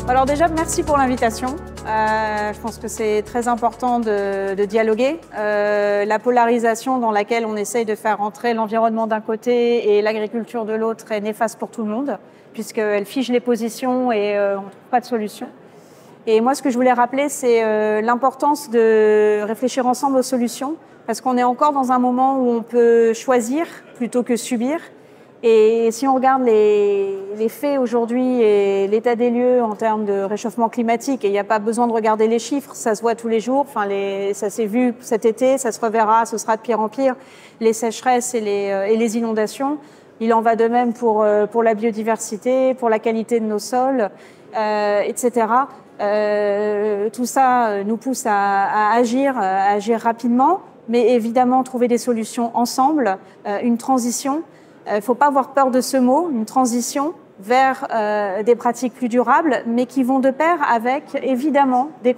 Alors déjà, merci pour l'invitation. Je pense que c'est très important de dialoguer. La polarisation dans laquelle on essaye de faire rentrer l'environnement d'un côté et l'agriculture de l'autre est néfaste pour tout le monde, puisqu'elle fige les positions et on ne trouve pas de solution. Et moi, ce que je voulais rappeler, c'est l'importance de réfléchir ensemble aux solutions, parce qu'on est encore dans un moment où on peut choisir plutôt que subir. Et si on regarde les faits aujourd'hui et l'état des lieux en termes de réchauffement climatique, et il n'y a pas besoin de regarder les chiffres, ça se voit tous les jours, enfin ça s'est vu cet été, ça se reverra, ce sera de pire en pire, les sécheresses et les inondations. Il en va de même pour la biodiversité, pour la qualité de nos sols, etc. Tout ça nous pousse à agir rapidement, mais évidemment trouver des solutions ensemble, une transition. Il ne faut pas avoir peur de ce mot, une transition vers des pratiques plus durables, mais qui vont de pair avec, évidemment, des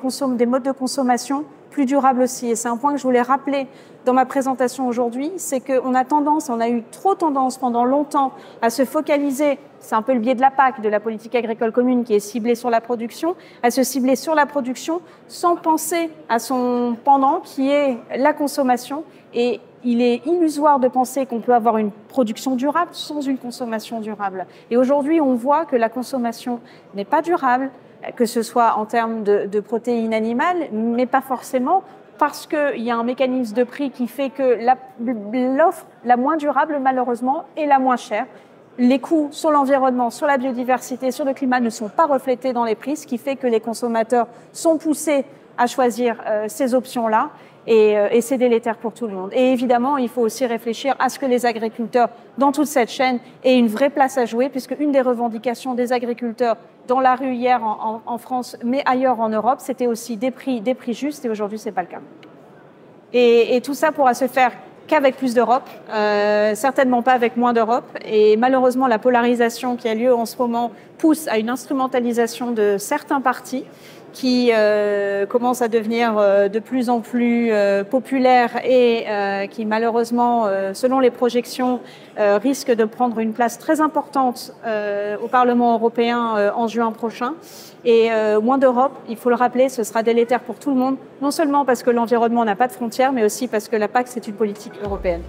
modes de consommation plus durables aussi. Et c'est un point que je voulais rappeler dans ma présentation aujourd'hui, c'est qu'on a eu trop tendance pendant longtemps à se focaliser, c'est un peu le biais de la PAC, de la politique agricole commune qui est ciblée sur la production, à se cibler sur la production sans penser à son pendant qui est la consommation. Et il est illusoire de penser qu'on peut avoir une production durable sans une consommation durable. Et aujourd'hui, on voit que la consommation n'est pas durable, que ce soit en termes de protéines animales, mais pas forcément, parce qu'il y a un mécanisme de prix qui fait que l'offre la moins durable, malheureusement, est la moins chère. Les coûts sur l'environnement, sur la biodiversité, sur le climat ne sont pas reflétés dans les prix, ce qui fait que les consommateurs sont poussés à choisir ces options-là. Et c'est délétère pour tout le monde. Et évidemment, il faut aussi réfléchir à ce que les agriculteurs, dans toute cette chaîne, aient une vraie place à jouer, puisque une des revendications des agriculteurs dans la rue hier en France, mais ailleurs en Europe, c'était aussi des prix justes, et aujourd'hui, c'est pas le cas. Et tout ça pourra se faire qu'avec plus d'Europe, certainement pas avec moins d'Europe. Et malheureusement, la polarisation qui a lieu en ce moment pousse à une instrumentalisation de certains partis qui commence à devenir de plus en plus populaire et qui malheureusement, selon les projections, risque de prendre une place très importante au Parlement européen en juin prochain. Et moins d'Europe, il faut le rappeler, ce sera délétère pour tout le monde, non seulement parce que l'environnement n'a pas de frontières, mais aussi parce que la PAC, c'est une politique européenne.